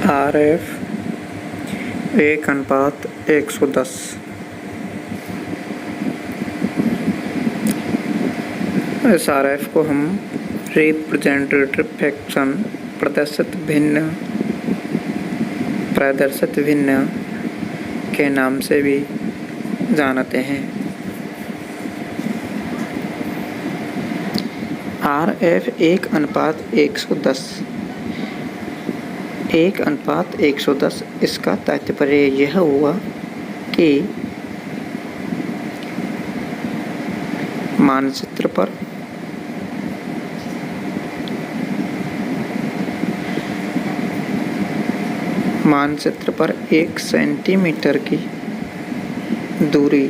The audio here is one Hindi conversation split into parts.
RF 1:110। इस RF को हम रिप्रेजेंटेटिव फंक्शन प्रदर्शित भिन्न के नाम से भी जानते हैं। RF 1:110 1:110 इसका तात्पर्य यह हुआ कि मानचित्र पर 1 सेंटीमीटर की दूरी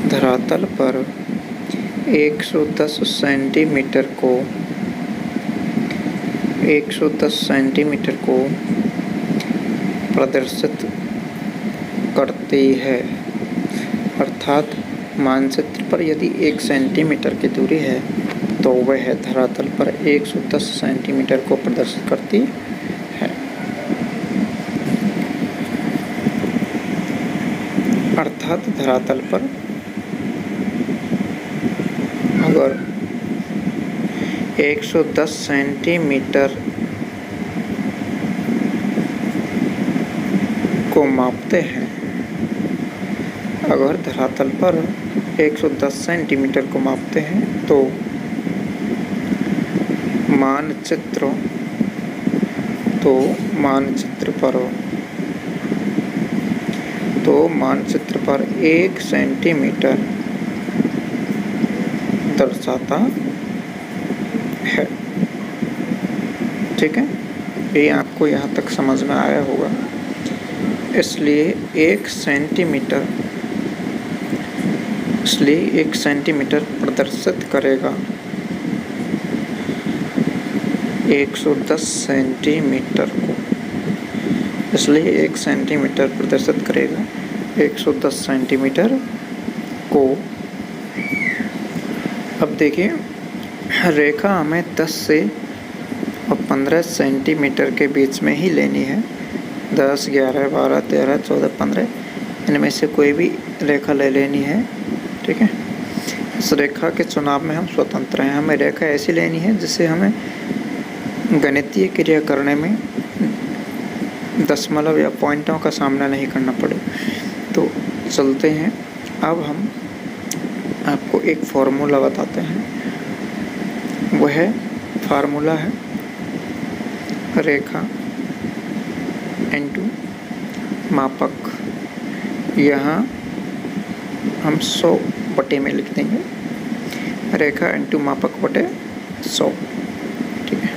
धरातल पर 110 सेंटीमीटर को प्रदर्शित करती है। अर्थात मानचित्र पर यदि 1 सेंटीमीटर की दूरी है तो वह धरातल पर 110 सेंटीमीटर को प्रदर्शित करती है। अर्थात धरातल पर अगर 110 सेंटीमीटर को मापते हैं, अगर धरातल पर 110 सेंटीमीटर को मापते हैं तो मानचित्र पर 1 सेंटीमीटर दर्शाता है। ठीक है, ये आपको यहाँ तक समझ में आया होगा। इसलिए 1 सेंटीमीटर प्रदर्शित करेगा 110 सेंटीमीटर को। इसलिए 1 सेंटीमीटर प्रदर्शित करेगा 110 सेंटीमीटर को। अब देखिए, रेखा हमें 10 से 15 सेंटीमीटर के बीच में ही लेनी है। 10, 11, 12, 13, 14, 15 इनमें से कोई भी रेखा ले लेनी है। ठीक है, इस रेखा के चुनाव में हम स्वतंत्र हैं। हमें रेखा ऐसी लेनी है जिससे हमें गणितीय क्रिया करने में दशमलव या पॉइंटों का सामना नहीं करना पड़े। तो चलते हैं, अब हम आपको एक फॉर्मूला बताते हैं। वह फार्मूला है रेखा इनटू मापक। यहाँ हम 100 बटे में लिख देंगे, रेखा इनटू मापक बटे 100। ठीक है,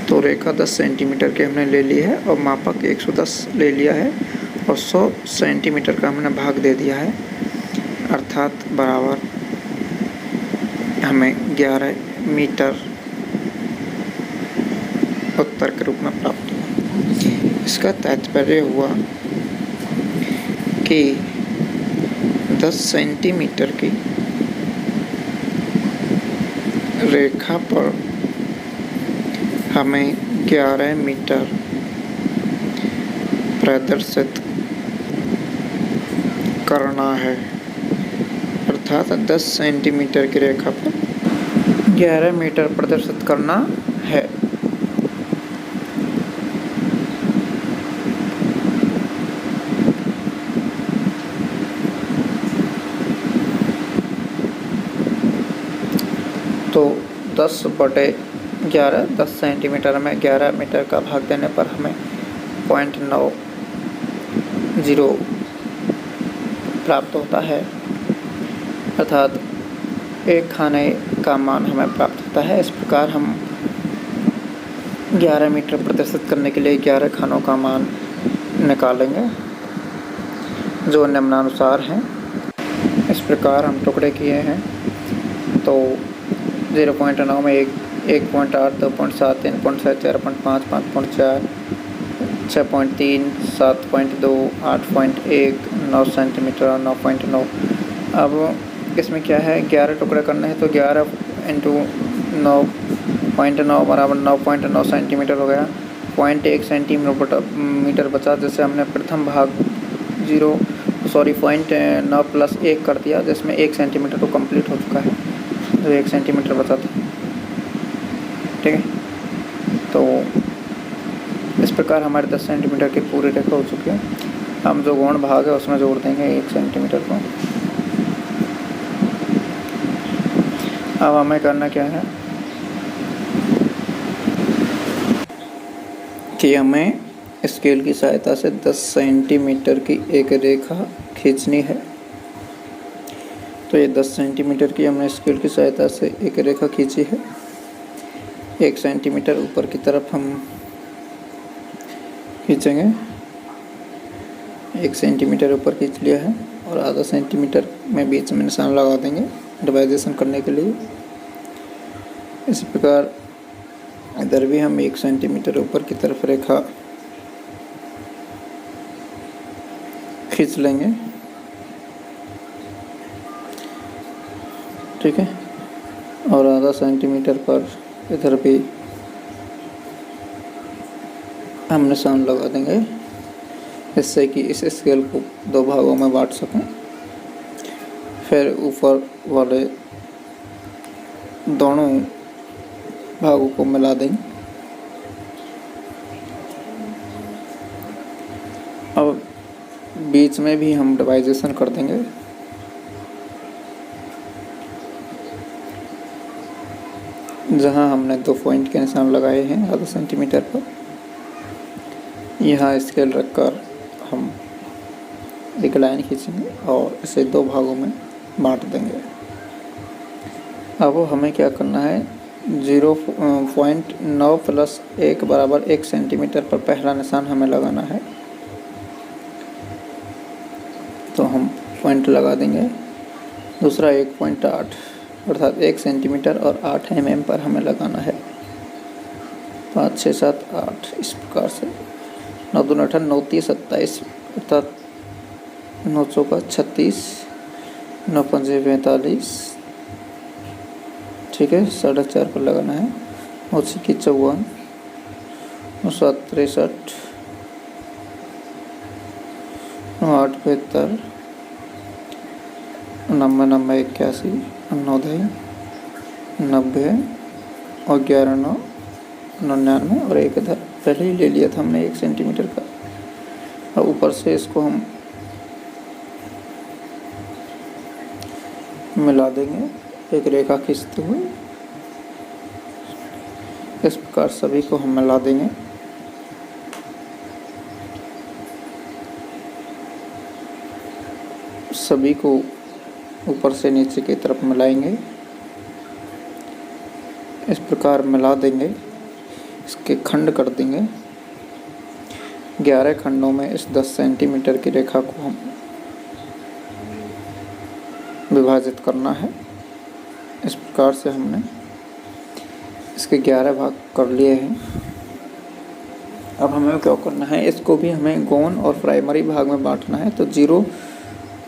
तो रेखा 10 सेंटीमीटर की हमने ले ली है और मापक 110 ले लिया है और 100 सेंटीमीटर का हमने भाग दे दिया है। अर्थात बराबर हमें 11 मीटर उत्तर के रूप में प्राप्त हुआ। इसका तात्पर्य हुआ कि 10 सेंटीमीटर की रेखा पर हमें 11 मीटर प्रदर्शित करना है। अर्थात 10 सेंटीमीटर की रेखा पर 11 मीटर प्रदर्शित करना है। तो 10/11 10 सेंटीमीटर में 11 मीटर का भाग देने पर हमें 0.90 प्राप्त होता है। अर्थात एक खाने का मान हमें प्राप्त होता है। इस प्रकार हम 11 मीटर प्रदर्शित करने के लिए 11 खानों का मान निकालेंगे, जो निम्नानुसार हैं। इस प्रकार हम टुकड़े किए हैं तो 0.9 में 1.8, 2.7, 3.7, 4.5, 5.4, 6.3, 7.2, 8.1, 9 सेंटीमीटर और 9.9। अब इसमें क्या है, 11 टुकड़े करने हैं तो 11 इंटू 9.9 बराबर 9.9 सेंटीमीटर हो गया। 0.1 सेंटीमीटर बचा, जैसे हमने प्रथम भाग 0.9 प्लस 1 कर दिया, जिसमें 1 सेंटीमीटर तो कंप्लीट हो चुका है, तो 1 सेंटीमीटर बचा था। ठीक है, तो इस प्रकार हमारे 10 सेंटीमीटर की पूरी रेखा हो चुकी है। हम जो गौण भाग है उसमें जोड़ देंगे 1 सेंटीमीटर को। अब हमें करना क्या है कि हमें स्केल की सहायता से 10 सेंटीमीटर की एक रेखा खींचनी है। तो ये 10 सेंटीमीटर की हमने स्केल की सहायता से एक रेखा खींची है। 1 सेंटीमीटर ऊपर की तरफ हम खींचेंगे, 1 सेंटीमीटर ऊपर खींच लिया है, और आधा सेंटीमीटर में बीच में निशान लगा देंगे डिवाइडेशन करने के लिए। इस प्रकार इधर भी हम 1 सेंटीमीटर ऊपर की तरफ रेखा खींच लेंगे। ठीक है, और आधा सेंटीमीटर पर इधर भी हम निशान लगा देंगे, इससे कि इस स्केल को 2 भागों में बांट सकें। फिर ऊपर वाले दोनों भागों को मिला देंगे। अब बीच में भी हम डिवाइडेशन कर देंगे। जहां हमने 2 पॉइंट के निशान लगाए हैं आधा सेंटीमीटर पर, यहाँ स्केल रखकर हम एक लाइन खींचेंगे और इसे 2 भागों में बांट देंगे। अब हमें क्या करना है, 0.9 प्लस 1 बराबर 1 सेंटीमीटर पर पहला निशान हमें लगाना है, तो हम पॉइंट लगा देंगे। दूसरा 1.8 अर्थात 1 सेंटीमीटर और 8 mm पर हमें लगाना है। 5, 6, 7, 8 इस प्रकार से 9 दूनी 18, 9 30 27 अर्थात 9 चौका 36, 9 पंजे 45। ठीक है, 4.5 पर लगाना है। 9 छक्के 54, 9 7 63, 9 8 72, 90 90 81, 9 10 90 और 11 9 99 और 1 इधर पहले ही ले लिया था हमने 1 सेंटीमीटर का। और ऊपर से इसको हम मिला देंगे एक रेखा खींचते हुए। इस प्रकार सभी को हम मिला देंगे। सभी को ऊपर से नीचे की तरफ मिलाएंगे। इस प्रकार मिला देंगे, इसके खंड कर देंगे। 11 खंडों में इस 10 सेंटीमीटर की रेखा को हम विभाजित करना है। इस प्रकार से हमने इसके 11 भाग कर लिए हैं। अब हमें क्या करना है, इसको भी हमें गौण और प्राइमरी भाग में बांटना है। तो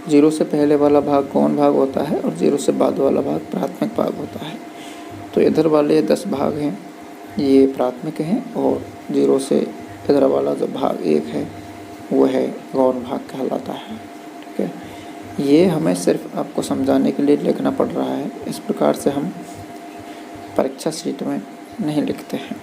0 से पहले वाला भाग गौण भाग होता है और 0 से बाद वाला भाग प्राथमिक भाग होता है। तो इधर वाले 10 भाग हैं ये प्राथमिक हैं, और 0 से इधर वाला जो भाग 1 है वो है गौण भाग कहलाता है। ठीक है, ये हमें सिर्फ आपको समझाने के लिए लिखना पड़ रहा है। इस प्रकार से हम परीक्षा शीट में नहीं लिखते हैं।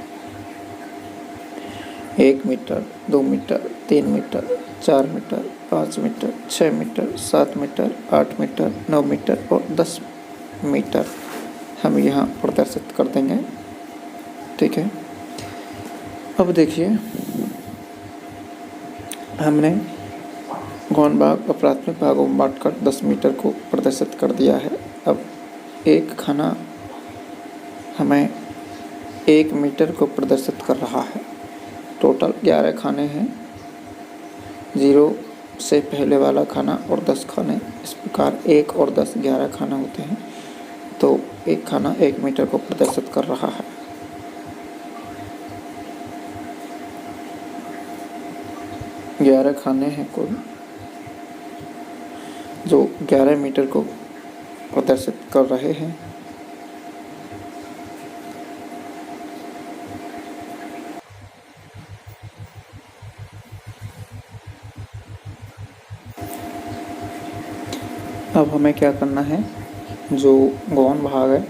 1 metre, 2 metre, 3 metre, 4 metre, 5 metre, 6 metre, 7 metre, 8 metre, 9 metre और 10 मीटर हम यहाँ प्रदर्शित कर देंगे। ठीक है, अब देखिए हमने गौण भाग और प्राथमिक भागों में बांटकर 10 मीटर को प्रदर्शित कर दिया है। अब एक खाना हमें 1 मीटर को प्रदर्शित कर रहा है। टोटल 11 खाने हैं, 0 से पहले वाला खाना और 10 खाने। इस प्रकार 1 और 10 11 खाना होते हैं। तो एक खाना 1 मीटर को प्रदर्शित कर रहा है। ग्यारह खाने हैं कुल, जो 11 मीटर को प्रदर्शित कर रहे हैं। अब हमें क्या करना है, जो गौण भाग है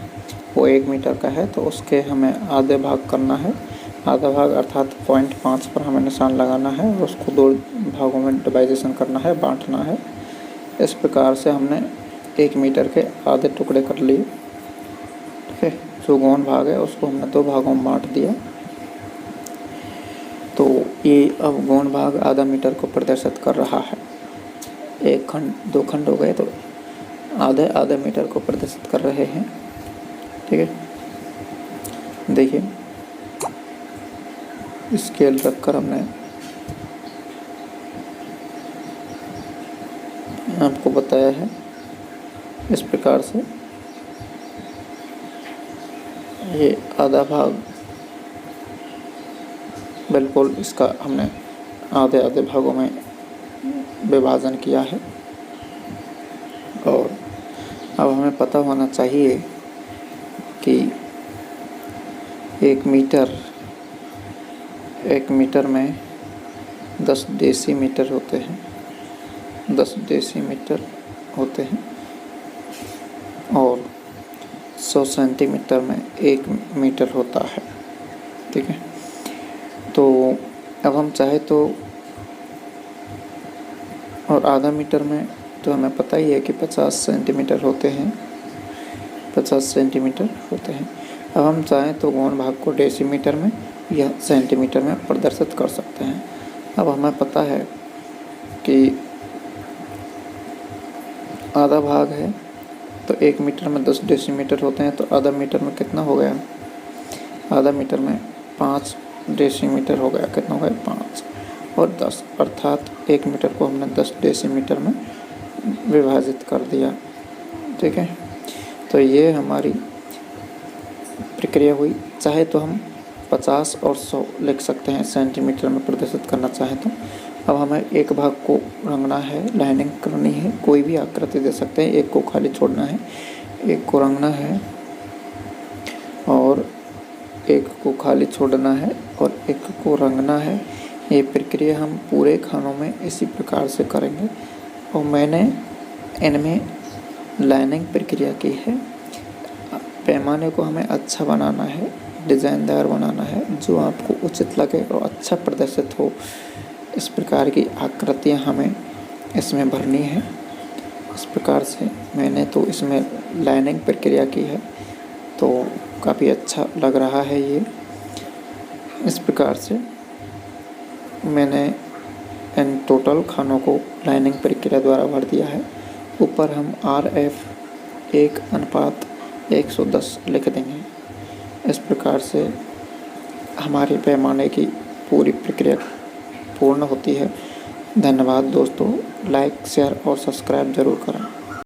वो 1 मीटर का है, तो उसके हमें आधे भाग करना है। आधा भाग अर्थात 0.5 पर हमें निशान लगाना है और उसको 2 भागों में डिवाइजेशन करना है, बांटना है। इस प्रकार से हमने 1 मीटर के आधे टुकड़े कर लिए। ठीक है, जो गौण भाग है उसको हमने 2 भागों में बांट दिया। तो ये अब गौण भाग आधा मीटर को प्रदर्शित कर रहा है। 1 खंड 2 खंड हो गए, तो आधे आधे मीटर को प्रदर्शित कर रहे हैं। ठीक है, देखिए स्केल रखकर हमने आपको बताया है। इस प्रकार से ये आधा भाग बिल्कुल इसका हमने आधे आधे भागों में विभाजन किया है। और अब हमें पता होना चाहिए कि 1 मीटर में 10 डेसीमीटर होते हैं। 10 डेसीमीटर होते हैं और 100 सेंटीमीटर में 1 मीटर होता है। ठीक है, तो अब हम चाहे तो, और आधा मीटर में तो हमें पता ही है कि 50 सेंटीमीटर होते हैं। 50 सेंटीमीटर होते हैं। अब हम चाहें तो गौण भाग को डेसीमीटर में या सेंटीमीटर में प्रदर्शित कर सकते हैं। अब हमें पता है कि आधा भाग है तो 1 मीटर में 10 डेसीमीटर होते हैं, तो आधा मीटर में कितना हो गया? आधा मीटर में 5 डेसीमीटर हो गया। कितना हो गया? 5 और 10, अर्थात 1 मीटर को हमने 10 डेसीमीटर में विभाजित कर दिया। ठीक है, तो ये हमारी प्रक्रिया हुई। चाहे तो हम 50 और 100 लिख सकते हैं, सेंटीमीटर में प्रदर्शित करना चाहें तो। अब हमें एक भाग को रंगना है, लाइनिंग करनी है, कोई भी आकृति दे सकते हैं, एक को खाली छोड़ना है, एक को रंगना है और एक को खाली छोड़ना है और एक को रंगना है। ये प्रक्रिया हम पूरे खानों में इसी प्रकार से करेंगे। और मैंने इनमें लाइनिंग प्रक्रिया की है। पैमाने को हमें अच्छा बनाना है, डिज़ाइनदार बनाना है, जो आपको उचित लगे और अच्छा प्रदर्शित हो। इस प्रकार की आकृतियाँ हमें इसमें भरनी है। इस प्रकार से मैंने तो इसमें लाइनिंग प्रक्रिया की है, तो काफ़ी अच्छा लग रहा है ये। इस प्रकार से मैंने इन टोटल खानों को लाइनिंग प्रक्रिया द्वारा भर दिया है। ऊपर हम RF 1:110 लिख देंगे। इस प्रकार से हमारे पैमाने की पूरी प्रक्रिया पूर्ण होती है। धन्यवाद दोस्तों, लाइक शेयर और सब्सक्राइब ज़रूर करें।